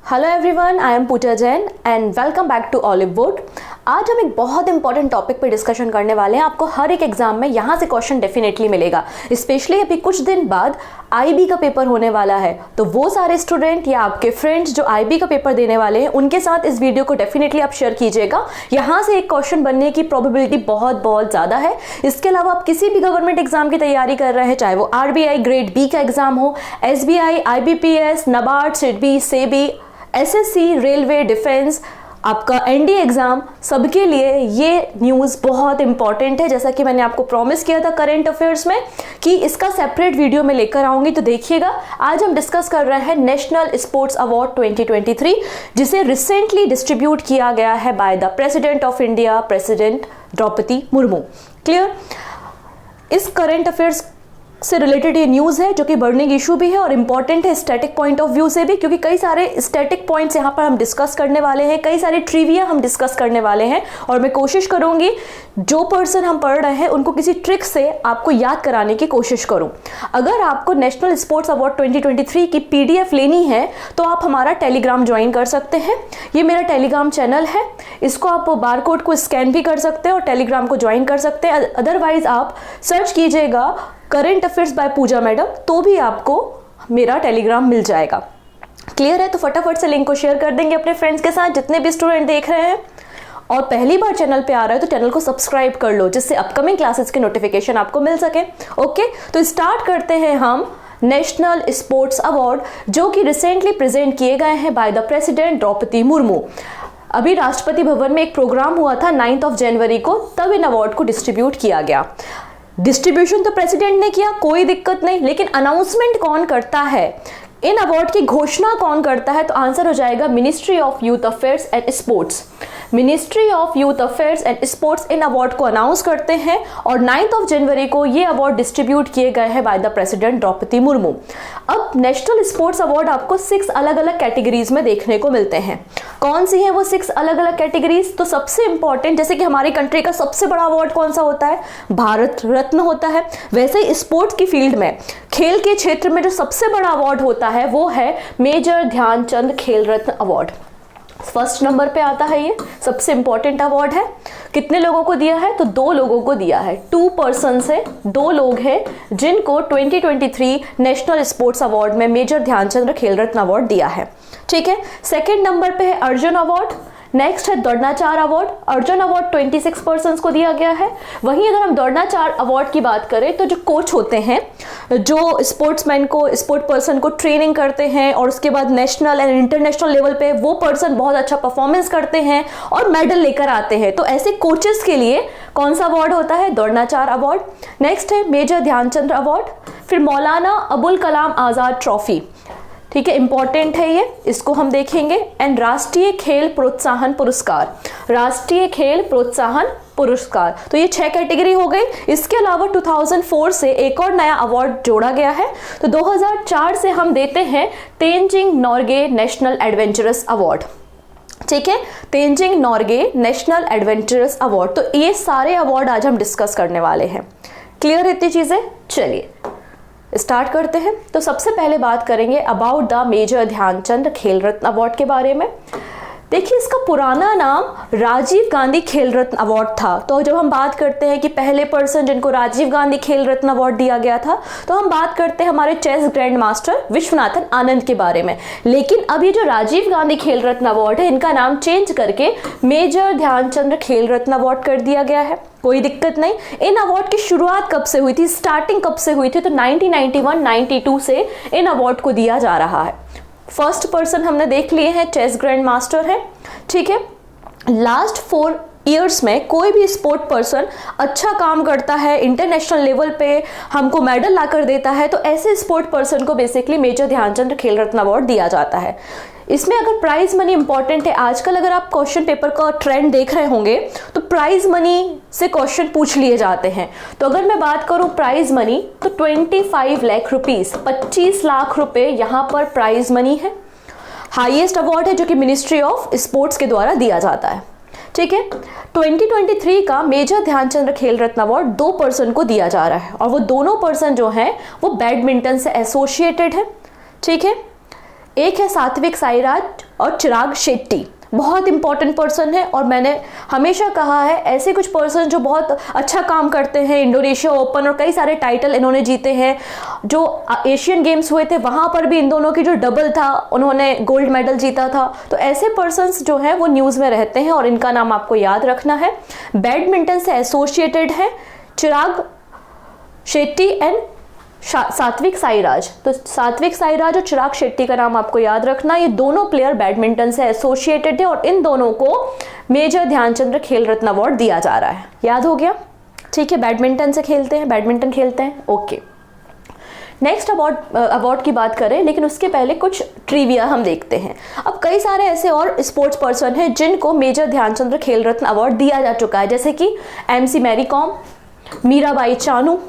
Hello everyone, I am Pooja Jain and welcome back to Oliveboard. आज हम एक बहुत इंपॉर्टेंट टॉपिक पर डिस्कशन करने वाले हैं। आपको हर एक एग्जाम में यहाँ से क्वेश्चन डेफिनेटली मिलेगा, स्पेशली अभी कुछ दिन बाद आईबी का पेपर होने वाला है। तो वो सारे स्टूडेंट या आपके फ्रेंड्स जो आईबी का पेपर देने वाले हैं, उनके साथ इस वीडियो को डेफिनेटली आप शेयर कीजिएगा। यहाँ से एक क्वेश्चन बनने की प्रोबेबिलिटी बहुत ज़्यादा है। इसके अलावा आप किसी भी गवर्नमेंट एग्जाम की तैयारी कर रहे हैं, चाहे वो आरबीआई ग्रेड बी का एग्जाम हो, SBI, IBPS, NABARD, SIDBI, SEBI, SSC, railway, defence, आपका एनडीए एग्जाम, सबके लिए ये न्यूज़ बहुत इंपॉर्टेंट है। जैसा कि मैंने आपको प्रॉमिस किया था करंट अफेयर्स में कि इसका सेपरेट वीडियो में लेकर आऊंगी, तो देखिएगा। आज हम डिस्कस कर रहे हैं नेशनल स्पोर्ट्स अवार्ड 2023, जिसे रिसेंटली डिस्ट्रीब्यूट किया गया है by the president of India, president Draupadi Murmu. Clear? इस करंट अफेयर्स से रिलेटेड ये न्यूज़ है जो कि बर्निंग इशू भी है और इम्पॉर्टेंट है स्टैटिक पॉइंट ऑफ व्यू से भी, क्योंकि कई सारे स्टैटिक पॉइंट्स यहाँ पर हम डिस्कस करने वाले हैं, कई सारे ट्रिविया हम डिस्कस करने वाले हैं। और मैं कोशिश करूँगी जो पर्सन हम पढ़ रहे हैं उनको किसी ट्रिक से आपको याद कराने की कोशिश करूँ। अगर आपको नेशनल स्पोर्ट्स अवार्ड 2023 की PDF लेनी है तो आप हमारा टेलीग्राम ज्वाइन कर सकते हैं। ये मेरा टेलीग्राम चैनल है, इसको आप बारकोड को स्कैन भी कर सकते हैं और टेलीग्राम को ज्वाइन कर सकते हैं। अदरवाइज आप सर्च कीजिएगा करंट अफेयर्स बाय पूजा मैडम, तो भी आपको मेरा टेलीग्राम मिल जाएगा। क्लियर है? तो फटाफट से लिंक को शेयर कर देंगे अपने फ्रेंड्स के साथ, जितने भी स्टूडेंट देख रहे हैं। और पहली बार चैनल पे आ रहा है तो चैनल को सब्सक्राइब कर लो, जिससे अपकमिंग क्लासेस की नोटिफिकेशन आपको मिल सके। ओके, तो स्टार्ट करते हैं हम नेशनल स्पोर्ट्स अवार्ड, जो कि रिसेंटली प्रेजेंट किए गए हैं by the president Draupadi Murmu. अभी राष्ट्रपति भवन में एक प्रोग्राम हुआ था 9 जनवरी को, तब इन अवार्ड को डिस्ट्रीब्यूट किया गया। डिस्ट्रीब्यूशन तो प्रेसिडेंट ने किया, कोई दिक्कत नहीं, लेकिन अनाउंसमेंट कौन करता है, इन अवार्ड की घोषणा कौन करता है? तो आंसर हो जाएगा ministry of youth affairs and sports. Ministry of youth affairs and sports in award को अनाउंस करते हैं और 9 जनवरी को ये अवार्ड डिस्ट्रीब्यूट किए गए हैं by the president Draupadi Murmu. अब नेशनल स्पोर्ट्स अवार्ड आपको 6 अलग अलग कैटेगरीज में देखने को मिलते हैं। कौन सी है वो 6 अलग अलग कैटेगरीज? तो सबसे इंपॉर्टेंट, जैसे कि हमारी कंट्री का सबसे बड़ा अवार्ड कौन सा होता है? भारत रत्न होता है। वैसे ही स्पोर्ट्स की फील्ड में, खेल के क्षेत्र में जो सबसे बड़ा अवार्ड होता है वो है मेजर ध्यानचंद खेल रत्न अवार्ड। फर्स्ट नंबर पे आता है, ये सबसे इंपॉर्टेंट अवार्ड है। कितने लोगों को दिया है? तो 2 लोगों को दिया है। 2 पर्सन्स है, 2 लोग हैं जिनको 2023 नेशनल स्पोर्ट्स अवार्ड में मेजर ध्यानचंद खेल रत्न अवार्ड दिया है। ठीक है। सेकेंड नंबर पे है अर्जुन अवार्ड। नेक्स्ट है Dronacharya award. Arjun award 26 persons को दिया गया है। वहीं अगर हम द्रोणाचार्य अवार्ड की बात करें तो जो कोच होते हैं, जो स्पोर्ट्समैन को, स्पोर्ट पर्सन को ट्रेनिंग करते हैं और उसके बाद नेशनल एंड इंटरनेशनल लेवल पे वो पर्सन बहुत अच्छा परफॉर्मेंस करते हैं और मेडल लेकर आते हैं, तो ऐसे कोचेस के लिए कौन सा अवार्ड होता है? द्रोणाचार्य अवार्ड। नेक्स्ट है मेजर ध्यानचंद अवार्ड। फिर मौलाना अबुल कलाम आज़ाद ट्रॉफी। ठीक है, इंपॉर्टेंट है ये, इसको हम देखेंगे। एंड राष्ट्रीय खेल प्रोत्साहन पुरस्कार। राष्ट्रीय खेल प्रोत्साहन पुरस्कार। तो ये 6 कैटेगरी हो गई। इसके अलावा 2004 से एक और नया अवार्ड जोड़ा गया है। तो 2004 से हम देते हैं Tenzing Norgay national adventurous award. ठीक है, Tenzing Norgay national adventurous award. तो ये सारे अवार्ड आज हम डिस्कस करने वाले हैं। क्लियर इतनी चीजें? चलिए स्टार्ट करते हैं। तो सबसे पहले बात करेंगे अबाउट द मेजर ध्यानचंद खेल रत्न अवार्ड के बारे में। देखिए, इसका पुराना नाम राजीव गांधी खेल रत्न अवार्ड था। तो जब हम बात करते हैं कि पहले पर्सन जिनको राजीव गांधी खेल रत्न अवार्ड दिया गया था, तो हम बात करते हैं हमारे chess grand master Viswanathan Anand के बारे में। लेकिन अभी जो राजीव गांधी खेल रत्न अवार्ड है, इनका नाम चेंज करके मेजर ध्यानचंद खेल रत्न अवार्ड कर दिया गया है। कोई दिक्कत नहीं। इन अवार्ड की शुरुआत कब से हुई थी, स्टार्टिंग कब से हुई थी? तो 1991-92 से इन अवार्ड को दिया जा रहा है। फर्स्ट पर्सन हमने देख लिए हैं, चेस ग्रैंड मास्टर है। ठीक है। लास्ट 4 ईयर्स में कोई भी स्पोर्ट पर्सन अच्छा काम करता है, इंटरनेशनल लेवल पे हमको मेडल लाकर देता है, तो ऐसे स्पोर्ट पर्सन को बेसिकली मेजर ध्यानचंद खेल रत्न अवार्ड दिया जाता है। इसमें अगर प्राइज मनी इंपॉर्टेंट है, आजकल अगर आप क्वेश्चन पेपर का ट्रेंड देख रहे होंगे तो प्राइज मनी से क्वेश्चन पूछ लिए जाते हैं। तो अगर मैं बात करूं प्राइज मनी, तो 25 लाख रुपीस, 25 लाख रुपए यहाँ पर प्राइज मनी है। हाईएस्ट अवार्ड है जो कि मिनिस्ट्री ऑफ स्पोर्ट्स के द्वारा दिया जाता है। ठीक है। 2023 का मेजर ध्यानचंद खेल रत्न अवार्ड 2 पर्सन को दिया जा रहा है और वो दोनों पर्सन जो हैं वो बैडमिंटन से एसोसिएटेड है। ठीक है। एक है सात्विक साईराज और चिराग शेट्टी। बहुत इंपॉर्टेंट पर्सन है और मैंने हमेशा कहा है ऐसे कुछ पर्सन जो बहुत अच्छा काम करते हैं, इंडोनेशिया ओपन और कई सारे टाइटल इन्होंने जीते हैं। जो एशियन गेम्स हुए थे वहाँ पर भी इन दोनों की जो डबल था उन्होंने गोल्ड मेडल जीता था। तो ऐसे पर्सन्स जो हैं वो न्यूज़ में रहते हैं और इनका नाम आपको याद रखना है। बैडमिंटन से एसोसिएटेड है चिराग शेट्टी एंड सात्विक साईराज। तो सात्विक साईराज और चिराग शेट्टी का नाम आपको याद रखना। ये दोनों प्लेयर बैडमिंटन से एसोसिएटेड है और इन दोनों को मेजर ध्यानचंद खेल रत्न अवार्ड दिया जा रहा है। याद हो गया? ठीक है, बैडमिंटन से खेलते हैं, बैडमिंटन खेलते हैं। ओके, नेक्स्ट अवार्ड की बात करें, लेकिन उसके पहले कुछ ट्रिविया हम देखते हैं। अब कई सारे ऐसे और स्पोर्ट्स पर्सन हैं जिनको मेजर ध्यानचंद खेल रत्न अवार्ड दिया जा चुका है, जैसे कि MC मैरी कॉम, मीराबाई चानू,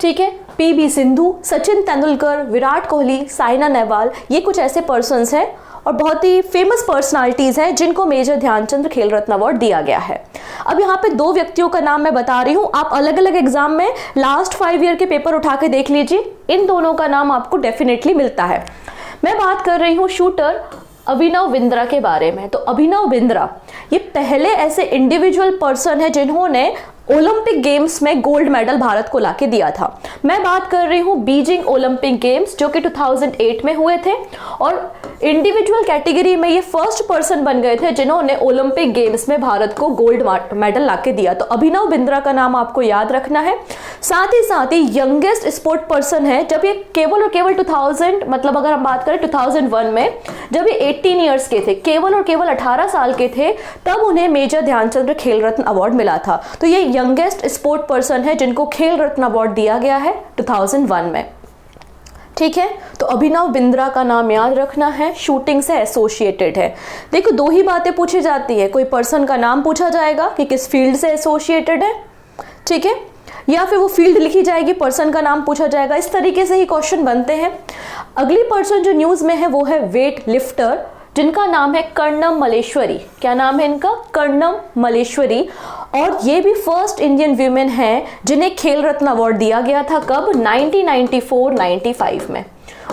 ठीक है, PB सिंधु, सचिन तेंदुलकर, विराट कोहली, साइना नेहवाल। ये कुछ ऐसे पर्सन्स हैं और बहुत ही फेमस पर्सनालिटीज़ हैं जिनको मेजर ध्यानचंद खेल रत्न अवार्ड दिया गया है। अब यहाँ पे दो व्यक्तियों का नाम मैं बता रही हूँ, आप अलग अलग एग्जाम में लास्ट 5 ईयर के पेपर उठा के देख लीजिए, इन दोनों का नाम आपको डेफिनेटली मिलता है। मैं बात कर रही हूँ शूटर अभिनव बिंद्रा के बारे में। तो अभिनव बिंद्रा ये पहले ऐसे इंडिविजुअल पर्सन है जिन्होंने ओलंपिक गेम्स में गोल्ड मेडल भारत को लाके दिया था। मैं बात कर रही हूँ बीजिंग ओलंपिक गेम्स जो कि 2008 में हुए थे और इंडिविजुअल कैटेगरी में ये फर्स्ट पर्सन बन गए थे जिन्होंने ओलंपिक गेम्स में भारत को गोल्ड मेडल लाके दिया। तो अभिनव बिंद्रा का नाम आपको याद रखना है। साथ ही यंगेस्ट स्पोर्ट पर्सन है, जब ये केवल और केवल 2000 मतलब अगर हम बात करें 2001 में जब ये 18 ईयर्स के थे, केवल और केवल 18 साल के थे, तब उन्हें मेजर ध्यानचंद खेल रत्न अवार्ड मिला था। तो ये यंगेस्ट स्पोर्ट पर्सन है जिनको खेल रत्न अवार्ड दिया गया है 2001 में। ठीक है, तो अभिनव बिंद्रा का नाम याद रखना है, शूटिंग से एसोसिएटेड है। देखो, दो ही बातें पूछी जाती है, कोई पर्सन का नाम पूछा जाएगा कि किस फील्ड से एसोसिएटेड है, ठीक है, या फिर वो फील्ड लिखी जाएगी, पर्सन का नाम पूछा जाएगा। इस तरीके से ही क्वेश्चन बनते हैं। अगली पर्सन जो न्यूज में है वो है वेट लिफ्टर जिनका नाम है कर्णम मलेश्वरी। क्या नाम है इनका? कर्णम मलेश्वरी। और ये भी फर्स्ट इंडियन वीमेन है जिन्हें खेल रत्न अवार्ड दिया गया था। कब? 1994-95 में,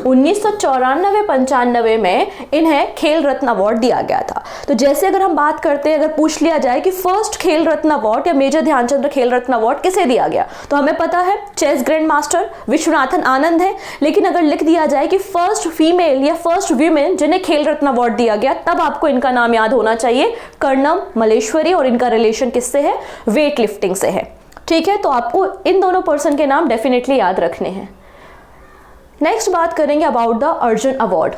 1994-95 में इन्हें खेल रत्न अवार्ड दिया गया था। तो जैसे अगर हम बात करते हैं, अगर पूछ लिया जाए कि फर्स्ट खेल रत्न अवार्ड या मेजर ध्यानचंद खेल रत्न अवार्ड किसे दिया गया, तो हमें पता है chess grand master Viswanathan Anand है। लेकिन अगर लिख दिया जाए कि फर्स्ट फीमेल या फर्स्ट वीमेन जिन्हें खेल रत्न अवार्ड दिया गया, तब आपको इनका नाम याद होना चाहिए, कर्णम मलेश्वरी। और इनका रिलेशन किससे है? वेट लिफ्टिंग से है। ठीक है, तो आपको इन दोनों पर्सन के नाम डेफिनेटली याद रखने हैं। नेक्स्ट बात करेंगे about the Arjun award.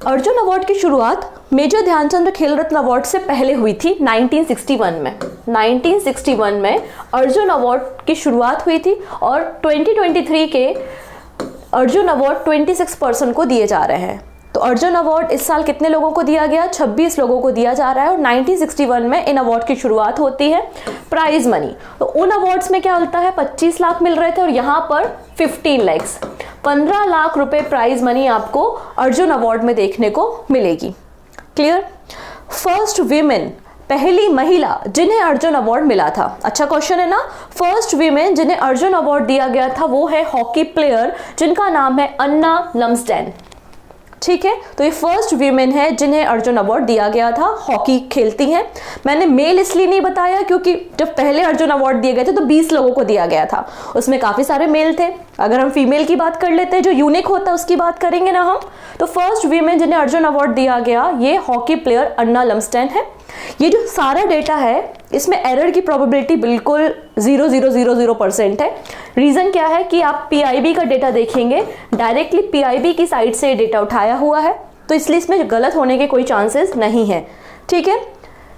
Arjun award की शुरुआत मेजर ध्यानचंद खेल रत्न अवार्ड से पहले हुई थी 1961 में। 1961 में अर्जुन अवार्ड की शुरुआत हुई थी और 2023 के अर्जुन अवार्ड 26 पर्सन को दिए जा रहे हैं। तो अर्जुन अवार्ड इस साल कितने लोगों को दिया गया? 26 लोगों को दिया जा रहा है। और 1961 में इन अवार्ड की शुरुआत होती है। प्राइज मनी, तो उन अवार्ड्स में क्या होता है, 25 लाख मिल रहे थे और यहाँ पर 15 लैक्स, 15 लाख रुपए प्राइज मनी आपको अर्जुन अवार्ड में देखने को मिलेगी। क्लियर? फर्स्ट वीमेन, पहली महिला जिन्हें अर्जुन अवार्ड मिला था। अच्छा क्वेश्चन है ना। फर्स्ट वीमेन जिन्हें अर्जुन अवार्ड दिया गया था वो है हॉकी प्लेयर जिनका नाम है अन्ना लम्सडेन। ठीक है, तो ये फर्स्ट वीमेन है जिन्हें अर्जुन अवार्ड दिया गया था, हॉकी खेलती हैं। मैंने मेल इसलिए नहीं बताया क्योंकि जब पहले अर्जुन अवार्ड दिए गए थे तो 20 लोगों को दिया गया था, उसमें काफ़ी सारे मेल थे। अगर हम फीमेल की बात कर लेते हैं, जो यूनिक होता है उसकी बात करेंगे ना हम, तो फर्स्ट वीमेन जिन्हें अर्जुन अवार्ड दिया गया ये हॉकी प्लेयर अन्ना लम्सडेन है। ये जो सारा डेटा है इसमें एरर की प्रोबेबिलिटी बिल्कुल 0.000% है। रीज़न क्या है कि आप PIB का डेटा देखेंगे, डायरेक्टली PIB की साइट से डेटा उठाया हुआ है, तो इसलिए इसमें गलत होने के कोई चांसेस नहीं है। ठीक है,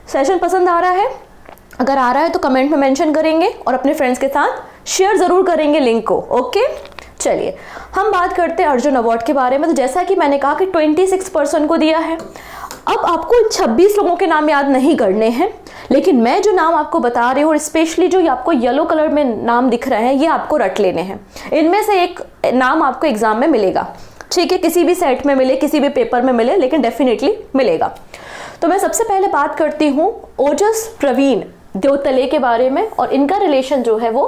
सेशन पसंद आ रहा है? अगर आ रहा है तो कमेंट में मेंशन करेंगे और अपने फ्रेंड्स के साथ शेयर ज़रूर करेंगे लिंक को। ओके, चलिए हम बात करते हैं अर्जुन अवार्ड के बारे में। तो जैसा कि मैंने कहा कि 26 पर्सन को दिया है। अब आपको 26 लोगों के नाम याद नहीं करने हैं, लेकिन मैं जो नाम आपको बता रही हूँ और स्पेशली जो आपको येलो कलर में नाम दिख रहे हैं ये आपको रट लेने हैं। इनमें से एक नाम आपको एग्जाम में मिलेगा। ठीक है, किसी भी सेट में मिले, किसी भी पेपर में मिले, लेकिन डेफिनेटली मिलेगा। तो मैं सबसे पहले बात करती हूँ ओजस प्रवीण देवतले के बारे में। और इनका रिलेशन जो है वो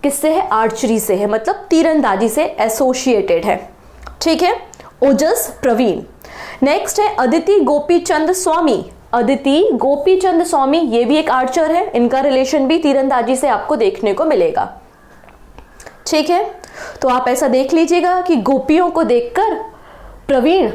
किससे है? आर्चरी से है, मतलब तीरंदाजी से एसोसिएटेड है। ठीक है, ओजस प्रवीण। नेक्स्ट है अदिति गोपीचंद स्वामी। अदिति गोपीचंद स्वामी, ये भी एक आर्चर है, इनका रिलेशन भी तीरंदाजी से आपको देखने को मिलेगा। ठीक है, तो आप ऐसा देख लीजिएगा कि गोपियों को देखकर प्रवीण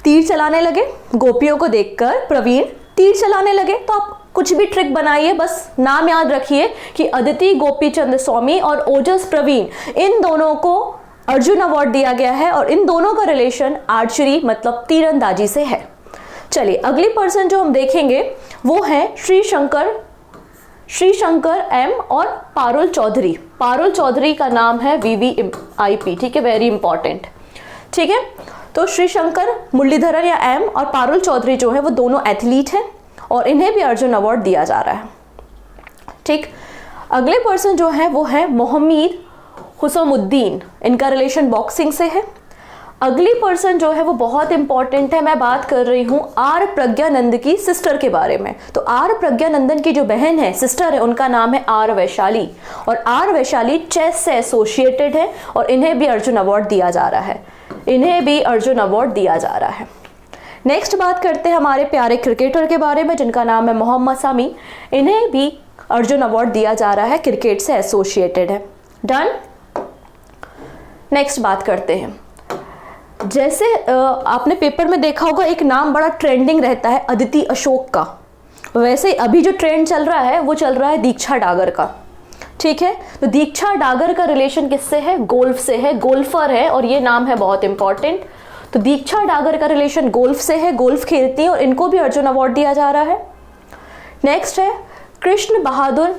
तीर चलाने लगे, गोपियों को देखकर प्रवीण तीर चलाने लगे। तो आप कुछ भी ट्रिक बनाइए, बस नाम याद रखिए कि अदिति गोपीचंद स्वामी और ओजस प्रवीण, इन दोनों को अर्जुन अवार्ड दिया गया है और इन दोनों का रिलेशन आर्चरी मतलब तीरंदाजी से है। चलिए अगली पर्सन जो हम देखेंगे वो है श्री शंकर एम और पारुल चौधरी। पारुल चौधरी का नाम है VVIP, ठीक है, वेरी इंपॉर्टेंट। ठीक है, तो श्री शंकर मुरलीधरन या एम और पारुल चौधरी जो है वो दोनों एथलीट हैं और इन्हें भी अर्जुन अवार्ड दिया जा रहा है। ठीक, अगले पर्सन जो है वो है मोहम्मद हुसमुद्दीन, इनका रिलेशन बॉक्सिंग से है। अगली पर्सन जो है वो बहुत इंपॉर्टेंट है, मैं बात कर रही हूँ आर प्रज्ञानंद की सिस्टर के बारे में। तो आर प्रज्ञानंदन की जो बहन है, सिस्टर है, उनका नाम है आर वैशाली और आर वैशाली चेस से एसोसिएटेड है और इन्हें भी अर्जुन अवार्ड दिया जा रहा है, इन्हें भी अर्जुन अवार्ड दिया जा रहा है। नेक्स्ट बात करते हैं हमारे प्यारे क्रिकेटर के बारे में जिनका नाम है मोहम्मद सामी, इन्हें भी अर्जुन अवार्ड दिया जा रहा है, क्रिकेट से एसोसिएटेड है। डन। नेक्स्ट बात करते हैं, जैसे आपने पेपर में देखा होगा एक नाम बड़ा ट्रेंडिंग रहता है अदिति अशोक का, वैसे अभी जो ट्रेंड चल रहा है वो चल रहा है दीक्षा डागर का। ठीक है, तो दीक्षा डागर का रिलेशन किससे है? गोल्फ से है, गोल्फर है और ये नाम है बहुत इंपॉर्टेंट। तो दीक्षा डागर का रिलेशन गोल्फ से है, गोल्फ खेलती है और इनको भी अर्जुन अवार्ड दिया जा रहा है। नेक्स्ट है कृष्ण बहादुर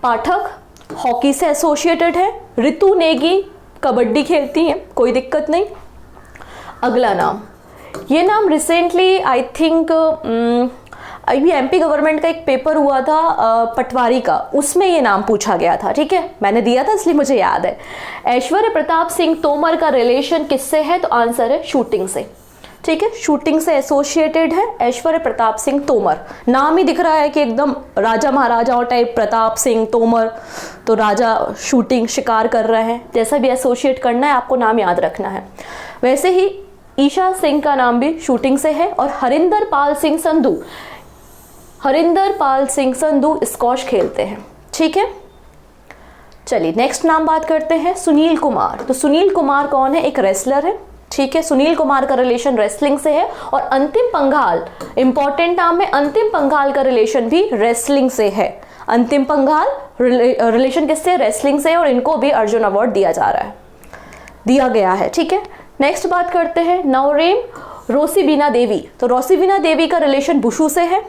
पाठक, हॉकी से एसोसिएटेड है। ऋतु नेगी कबड्डी खेलती हैं, कोई दिक्कत नहीं। अगला नाम, ये नाम रिसेंटली आई थिंक अभी MP गवर्नमेंट का एक पेपर हुआ था पटवारी का, उसमें ये नाम पूछा गया था। ठीक है, मैंने दिया था इसलिए मुझे याद है। ऐश्वर्य प्रताप सिंह तोमर का रिलेशन किससे है? तो आंसर है शूटिंग से। ठीक है, शूटिंग से एसोसिएटेड है ऐश्वर्य प्रताप सिंह तोमर। नाम ही दिख रहा है कि एकदम राजा महाराजाओं टाइप, प्रताप सिंह तोमर, तो राजा शूटिंग शिकार कर रहे हैं, जैसा भी एसोसिएट करना है आपको नाम याद रखना है। वैसे ही ईशा सिंह का नाम भी शूटिंग से है और हरिंदर पाल सिंह संधू स्क्वॉश खेलते हैं। ठीक है, चलिए नेक्स्ट नाम बात करते हैं सुनील कुमार। तो सुनील कुमार कौन है? एक रेसलर है। ठीक है, सुनील कुमार का रिलेशन रेसलिंग से है और अंतिम पंघाल, इंपॉर्टेंट नाम है, अंतिम पंघाल का रिलेशन भी रेसलिंग से है। अंतिम पंघाल रिलेशन किससे? रेसलिंग से, और इनको भी अर्जुन अवार्ड दिया गया है। ठीक है, नेक्स्ट बात करते हैं नवरेम रोसीबीना देवी। तो रोसीबीना देवी का रिलेशन बुशु से है।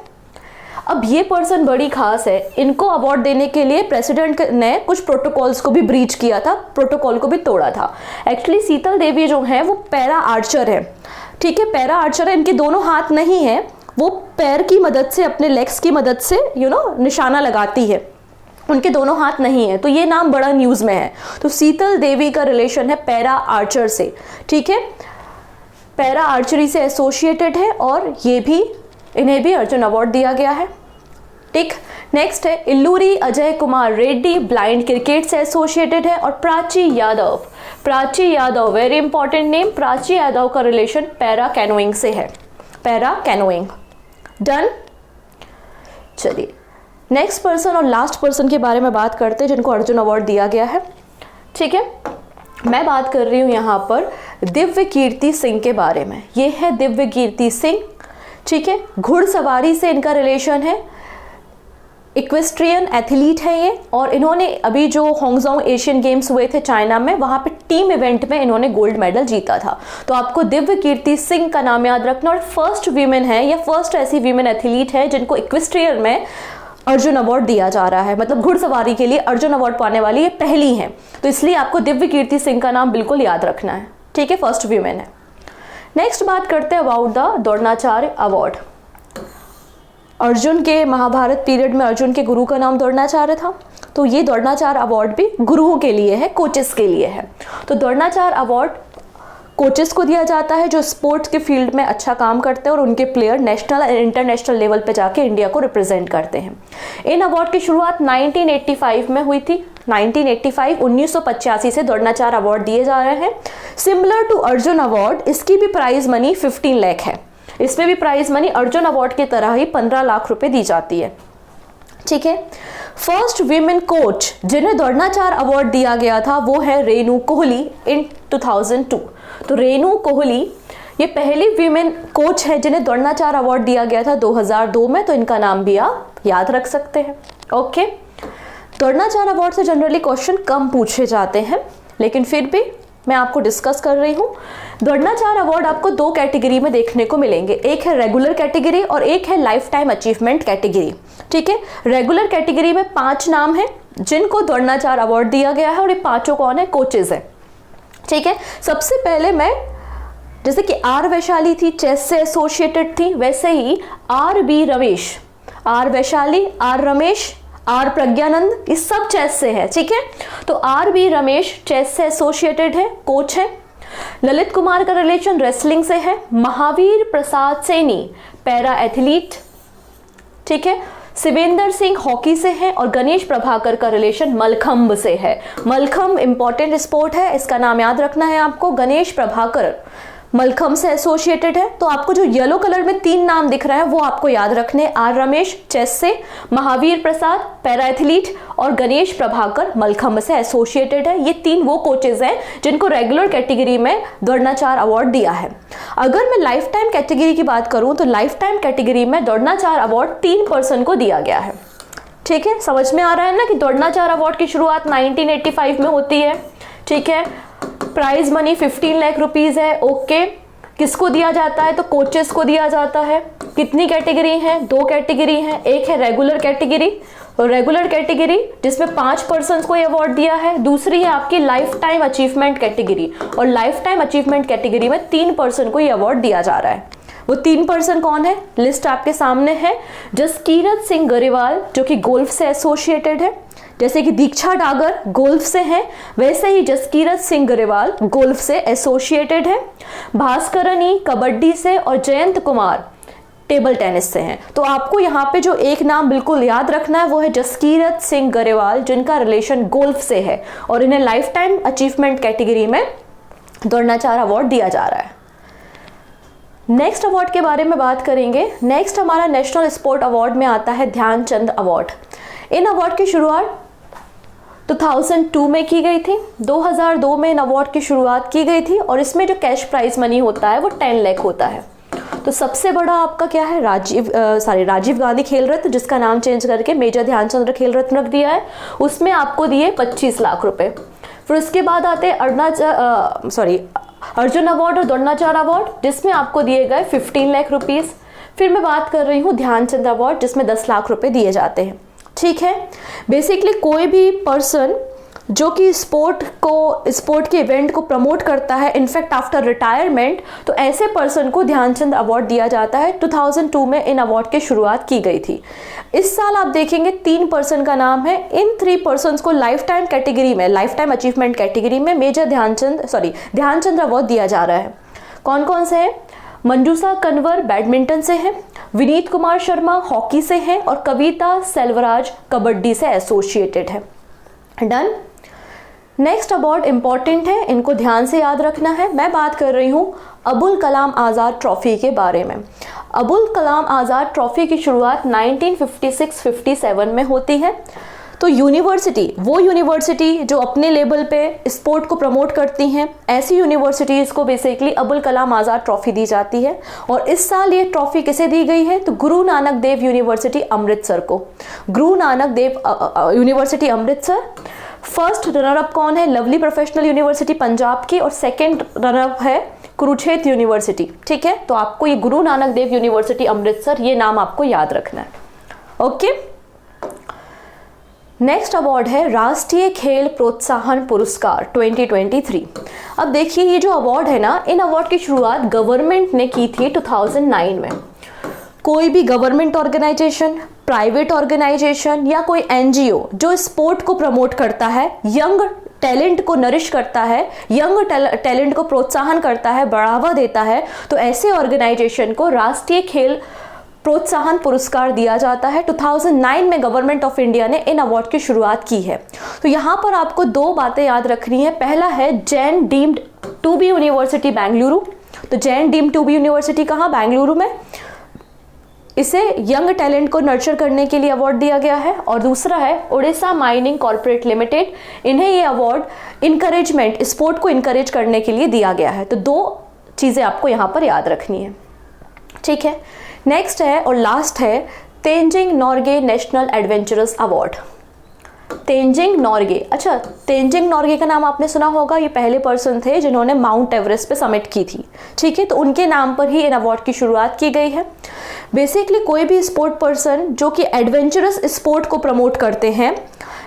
अब ये पर्सन बड़ी खास है, इनको अवार्ड देने के लिए प्रेसिडेंट ने कुछ प्रोटोकॉल्स को भी ब्रीच किया था, प्रोटोकॉल को भी तोड़ा था। एक्चुअली शीतल देवी जो है वो पैरा आर्चर है। ठीक है, पैरा आर्चर है, इनके दोनों हाथ नहीं है, वो पैर की मदद से, अपने लेग्स की मदद से निशाना लगाती है, उनके दोनों हाथ नहीं है। तो ये नाम बड़ा न्यूज़ में है। तो शीतल देवी का रिलेशन है पैरा आर्चर से। ठीक है, पैरा आर्चरी से एसोसिएटेड है और इन्हें भी अर्जुन अवार्ड दिया गया है। ठीक, नेक्स्ट है इल्लूरी अजय कुमार रेड्डी, ब्लाइंड क्रिकेट से एसोसिएटेड है। और Prachi Yadav very important name, Prachi Yadav का रिलेशन पैरा कैनोइंग से है, पैरा कैनोइंग। डन। चलिए नेक्स्ट पर्सन और लास्ट पर्सन के बारे में बात करते हैं जिनको अर्जुन अवार्ड दिया गया है। ठीक है, मैं बात कर रही हूँ यहाँ पर दिव्य कीर्ति सिंह के बारे में। ये है दिव्य कीर्ति सिंह। ठीक है, घुड़सवारी से इनका रिलेशन है, इक्वेस्ट्रियन एथलीट है ये, और इन्होंने अभी जो होंगजोंग एशियन गेम्स हुए थे चाइना में, वहाँ पे टीम इवेंट में इन्होंने गोल्ड मेडल जीता था। तो आपको दिव्य कीर्ति सिंह का नाम याद रखना। और फर्स्ट वीमेन है या फर्स्ट ऐसी वीमेन एथलीट है जिनको इक्वेस्ट्रियन में अर्जुन अवार्ड दिया जा रहा है, मतलब घुड़सवारी के लिए अर्जुन अवार्ड पाने वाली ये पहली है। तो इसलिए आपको दिव्य कीर्ति सिंह का नाम बिल्कुल याद रखना है। ठीक है, फर्स्ट वीमेन है। नेक्स्ट बात करते हैं about the Dronacharya award. Arjun के महाभारत पीरियड में अर्जुन के गुरु का नाम द्रोणाचार्य था, तो ये द्रोणाचार्य अवार्ड भी गुरुओं के लिए है, कोचेस के लिए है। तो द्रोणाचार्य अवार्ड कोचेस को दिया जाता है जो स्पोर्ट्स के फील्ड में अच्छा काम करते हैं और उनके player national and international level पे जाके इंडिया को रिप्रेजेंट करते हैं। इन अवार्ड की शुरुआत 1985 में हुई थी, 1985 1985 से द्रोणाचार्य अवार्ड दिए जा रहे हैं। सिमिलर टू अर्जुन अवार्ड, इसकी भी प्राइज मनी 15 लाख है। इसमें भी प्राइज मनी अर्जुन अवार्ड की तरह ही 15 लाख रुपए दी जाती है। ठीक है। फर्स्ट वीमेन कोच जिन्हें द्रोणाचार्य अवार्ड दिया गया था वो है रेणु कोहली इन 2002। तो रेणु कोहली ये पहली वीमेन कोच है जिन्हें द्रोणाचार्य अवार्ड दिया गया था 2002 में, तो इनका नाम भी आप याद रख सकते हैं। ओके। द्रोणाचार्य अवार्ड से जनरली क्वेश्चन कम पूछे जाते हैं, लेकिन फिर भी मैं आपको डिस्कस कर रही हूँ। द्रोणाचार्य अवार्ड आपको 2 कैटेगरी में देखने को मिलेंगे, एक है रेगुलर कैटेगरी और एक है लाइफ टाइम अचीवमेंट कैटेगरी। ठीक है। रेगुलर कैटेगरी में 5 नाम है जिनको द्रोणाचार्य अवार्ड दिया गया है और ये 5 कौन है? कोचेज है। ठीक है। सबसे पहले मैं, जैसे कि आर वैशाली थी चेस से एसोसिएटेड थी, वैसे ही R B Ramesh, R Vaishali, R Ramesh, R Praggnanandhaa, ये सब चेस से है। ठीक है। तो आर बी रमेश चेस से एसोसिएटेड है, कोच है। ललित कुमार का रिलेशन रेसलिंग से है। Mahavir Prasad Saini para athlete. ठीक है। शिवेंद्र सिंह हॉकी से है और गणेश प्रभाकर का रिलेशन मलखंब से है। मलखंब इंपॉर्टेंट स्पोर्ट है, इसका नाम याद रखना है आपको। गणेश प्रभाकर मलखंब से एसोसिएटेड है। तो आपको जो येलो कलर में 3 नाम दिख रहे हैं वो आपको याद रखने, आर रमेश चेस से, महावीर प्रसाद पैरा एथलीट और गणेश प्रभाकर मलखंब से एसोसिएटेड है। ये 3 वो कोचेज हैं जिनको रेगुलर कैटेगरी में द्रोणाचार्य अवार्ड दिया है। अगर मैं लाइफ टाइम कैटेगरी की बात करूं तो लाइफ टाइम कैटेगरी में द्रोणाचार्य अवार्ड 3 पर्सन को दिया गया है। ठीक है। समझ में आ रहा है ना कि द्रोणाचार्य अवार्ड की शुरुआत 1985 में होती है। ठीक है। प्राइज मनी 15 लाख रुपीज है। ओके। किसको दिया जाता है? तो कोचेस को दिया जाता है। कितनी कैटेगरी हैं? 2 कैटेगरी हैं। एक है रेगुलर कैटेगरी, और रेगुलर कैटेगरी जिसमें 5 पर्सन को अवार्ड दिया है। दूसरी है आपकी लाइफ टाइम अचीवमेंट कैटेगरी, और लाइफ टाइम अचीवमेंट कैटेगरी में 3 पर्सन को अवार्ड दिया जा रहा है। वो 3 पर्सन कौन है? लिस्ट आपके सामने है। जसकीरत सिंह गरेवाल जो कि गोल्फ से एसोसिएटेड है, जैसे कि दीक्षा डागर गोल्फ से है, वैसे ही जसकीरत सिंह गरेवाल गोल्फ से एसोसिएटेड है। भास्करनी कबड्डी से और जयंत कुमार टेबल टेनिस से हैं। तो आपको यहाँ पे जो एक नाम बिल्कुल याद रखना है वो है जसकीरत सिंह गरेवाल, जिनका रिलेशन गोल्फ से है और इन्हें लाइफ टाइम अचीवमेंट कैटेगरी में द्रोणाचार्य अवार्ड दिया जा रहा है। नेक्स्ट अवार्ड के बारे में बात करेंगे। नेक्स्ट हमारा नेशनल स्पोर्ट अवार्ड में आता है ध्यानचंद अवार्ड। इन अवार्ड की शुरुआत 2002 में की गई थी। 2002 में इन अवार्ड की शुरुआत की गई थी और इसमें जो कैश प्राइज मनी होता है वो 10 लाख होता है। तो सबसे बड़ा आपका क्या है? राजीव गांधी खेल रत्न, जिसका नाम चेंज करके मेजर ध्यानचंद खेल रत्न रख दिया है, उसमें आपको दिए 25 लाख रुपए। फिर उसके बाद आते हैं अर्जुन अवार्ड और द्रोणाचार्य अवार्ड, जिसमें आपको दिए गए 15 लाख रुपीज। फिर मैं बात कर रही हूँ ध्यानचंद अवार्ड, जिसमें 10 लाख रुपए दिए जाते हैं। ठीक है। बेसिकली कोई भी पर्सन जो कि स्पोर्ट के इवेंट को प्रमोट करता है, इनफैक्ट आफ्टर रिटायरमेंट, तो ऐसे पर्सन को ध्यानचंद अवार्ड दिया जाता है। 2002 में इन अवार्ड की शुरुआत की गई थी। इस साल आप देखेंगे 3 पर्सन का नाम है। इन 3 पर्सन्स को लाइफ टाइम कैटेगरी में, लाइफ टाइम अचीवमेंट कैटेगरी में मेजर ध्यानचंद अवार्ड दिया जा रहा है। कौन कौन से हैं? मंजूषा कन्वर बैडमिंटन से है, विनीत कुमार शर्मा हॉकी से है और कविता सेल्वराज कबड्डी से एसोसिएटेड है। डन। नेक्स्ट अवार्ड इंपॉर्टेंट है, इनको ध्यान से याद रखना है। मैं बात कर रही हूँ अबुल कलाम आज़ाद ट्रॉफी के बारे में। अबुल कलाम आज़ाद ट्रॉफी की शुरुआत 1956-57 में होती है। तो वो यूनिवर्सिटी जो अपने लेवल पे स्पोर्ट को प्रमोट करती हैं, ऐसी यूनिवर्सिटीज़ को बेसिकली अबुल कलाम आज़ाद ट्रॉफी दी जाती है। और इस साल ये ट्रॉफी किसे दी गई है? तो गुरु नानक देव यूनिवर्सिटी अमृतसर को। Guru Nanak Dev university Amritsar. First runner-up कौन है? लवली प्रोफेशनल यूनिवर्सिटी पंजाब की, और सेकेंड रनरअप है कुरुक्षेत्र यूनिवर्सिटी। ठीक है। तो आपको ये गुरु नानक देव यूनिवर्सिटी अमृतसर, ये नाम आपको याद रखना है। ओके। नेक्स्ट अवार्ड है राष्ट्रीय खेल प्रोत्साहन पुरस्कार 2023। अब देखिए ये जो अवार्ड है ना, इन अवार्ड की शुरुआत गवर्नमेंट ने की थी 2009 में। कोई भी गवर्नमेंट ऑर्गेनाइजेशन, प्राइवेट ऑर्गेनाइजेशन या कोई एनजीओ जो स्पोर्ट को प्रमोट करता है, यंग टैलेंट को नरिश करता है, यंग टैलेंट को प्रोत्साहन करता है, बढ़ावा देता है, तो ऐसे ऑर्गेनाइजेशन को राष्ट्रीय खेल प्रोत्साहन पुरस्कार दिया जाता है। 2009 में गवर्नमेंट ऑफ इंडिया ने इन अवार्ड की शुरुआत की है। तो यहाँ पर आपको दो बातें याद रखनी है। पहला है Jain deemed to be university Bengaluru. तो Jain deemed to be university कहाँ? बेंगलुरु में। इसे यंग टैलेंट को नर्चर करने के लिए अवार्ड दिया गया है। और दूसरा है ओडिशा माइनिंग कॉर्पोरेट लिमिटेड। इन्हें ये अवार्ड इनकरेजमेंट, स्पोर्ट को इनकरेज करने के लिए दिया गया है। तो दो चीज़ें आपको यहाँ पर याद रखनी है, ठीक है। नेक्स्ट है और लास्ट है Tenzing Norgay national adventurous award. Tenzing Norgay, अच्छा तेंजिंग नॉर्गे का नाम आपने सुना होगा। ये पहले पर्सन थे जिन्होंने माउंट एवरेस्ट पे समिट की थी, ठीक है। तो उनके नाम पर ही इन अवार्ड की शुरुआत की गई है। बेसिकली कोई भी स्पोर्ट पर्सन जो कि एडवेंचरस स्पोर्ट को प्रमोट करते हैं,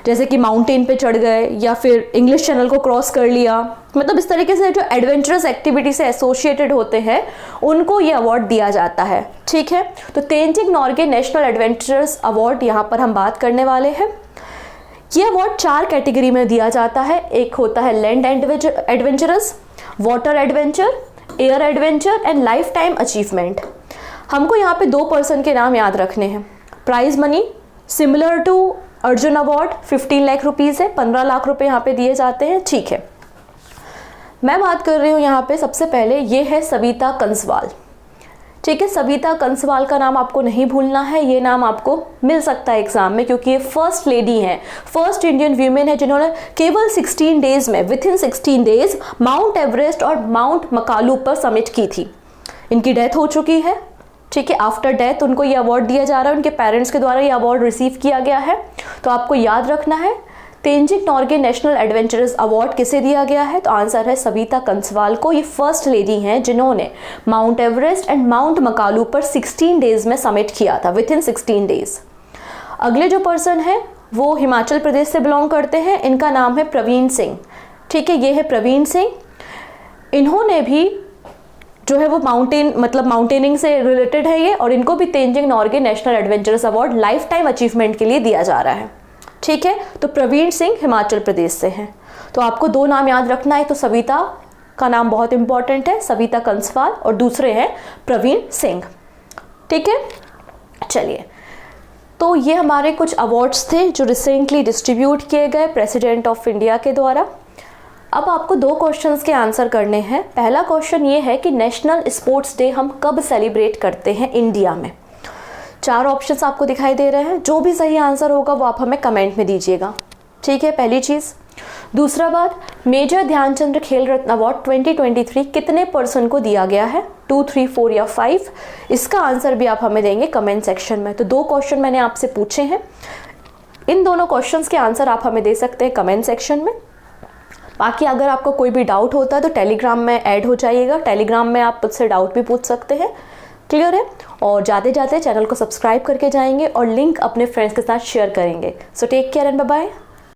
जैसे कि माउंटेन पे चढ़ गए या फिर इंग्लिश चैनल को क्रॉस कर लिया, मतलब इस तरीके से जो एडवेंचरस एक्टिविटी से एसोसिएटेड होते हैं उनको ये अवार्ड दिया जाता है, ठीक है। तो Tenzing Norgay national adventurous award यहाँ पर हम बात करने वाले हैं। ये अवार्ड 4 कैटेगरी में दिया जाता है। एक होता है land adventurous, water adventure, air adventure and life time achievement. हमको यहाँ पे 2 पर्सन के नाम याद रखने हैं। Prize money similar to Arjun award 15 lakh rupees है, 15 लाख रुपए यहाँ पे दिए जाते हैं, ठीक है। मैं बात कर रही हूँ यहाँ पे सबसे पहले, ये है सविता कंसवाल, ठीक है। सविता कंसवाल का नाम आपको नहीं भूलना है। ये नाम आपको मिल सकता है एग्जाम में, क्योंकि ये फर्स्ट लेडी हैं, फर्स्ट इंडियन वीमेन है जिन्होंने केवल 16 डेज में, विथिन 16 डेज माउंट एवरेस्ट और माउंट मकालू पर समिट की थी। इनकी डेथ हो चुकी है, ठीक है। आफ्टर डेथ उनको ये अवार्ड दिया जा रहा है, उनके पेरेंट्स के द्वारा ये अवार्ड रिसीव किया गया है। तो आपको याद रखना है Tenzing Norgay national adventurous award किसे दिया गया है? तो आंसर है सविता कंसवाल को। ये फर्स्ट लेडी हैं जिन्होंने mount Everest and mount Makalu पर 16 डेज में समिट किया था, विथ इन 16 डेज। अगले जो पर्सन है वो हिमाचल प्रदेश से बिलोंग करते हैं। इनका नाम है प्रवीण सिंह, ठीक है। ये है प्रवीण सिंह। इन्होंने भी जो है वो माउंटेनिंग से रिलेटेड है ये, और इनको भी Tenzing Norgay national adventurous award life time achievement के लिए दिया जा रहा है, ठीक है। तो प्रवीण सिंह हिमाचल प्रदेश से हैं। तो आपको 2 नाम याद रखना है। तो सविता का नाम बहुत इंपॉर्टेंट है, सविता कंसवाल, और दूसरे हैं प्रवीण सिंह, ठीक है। चलिए, तो ये हमारे कुछ अवार्ड्स थे जो रिसेंटली डिस्ट्रीब्यूट किए गए प्रेसिडेंट ऑफ इंडिया के द्वारा। अब आपको 2 क्वेश्चंस के आंसर करने हैं। पहला क्वेश्चन ये है कि नेशनल स्पोर्ट्स डे हम कब सेलिब्रेट करते हैं इंडिया में? 4 ऑप्शंस आपको दिखाई दे रहे हैं। जो भी सही आंसर होगा वो आप हमें कमेंट में दीजिएगा, ठीक है, पहली चीज़। दूसरा बात, मेजर ध्यानचंद्र खेल रत्न अवार्ड 2023 कितने पर्सन को दिया गया है? 2, 3, 4 या 5? इसका आंसर भी आप हमें देंगे कमेंट सेक्शन में। तो 2 क्वेश्चन मैंने आपसे पूछे हैं। इन दोनों क्वेश्चंस के आंसर आप हमें दे सकते हैं कमेंट सेक्शन में। बाकी अगर आपको कोई भी डाउट होता है तो टेलीग्राम में ऐड हो जाइएगा। टेलीग्राम में आप मुझसे डाउट भी पूछ सकते हैं, क्लियर है। और जाते जाते चैनल को सब्सक्राइब करके जाएंगे और लिंक अपने फ्रेंड्स के साथ शेयर करेंगे। So take care and bye bye.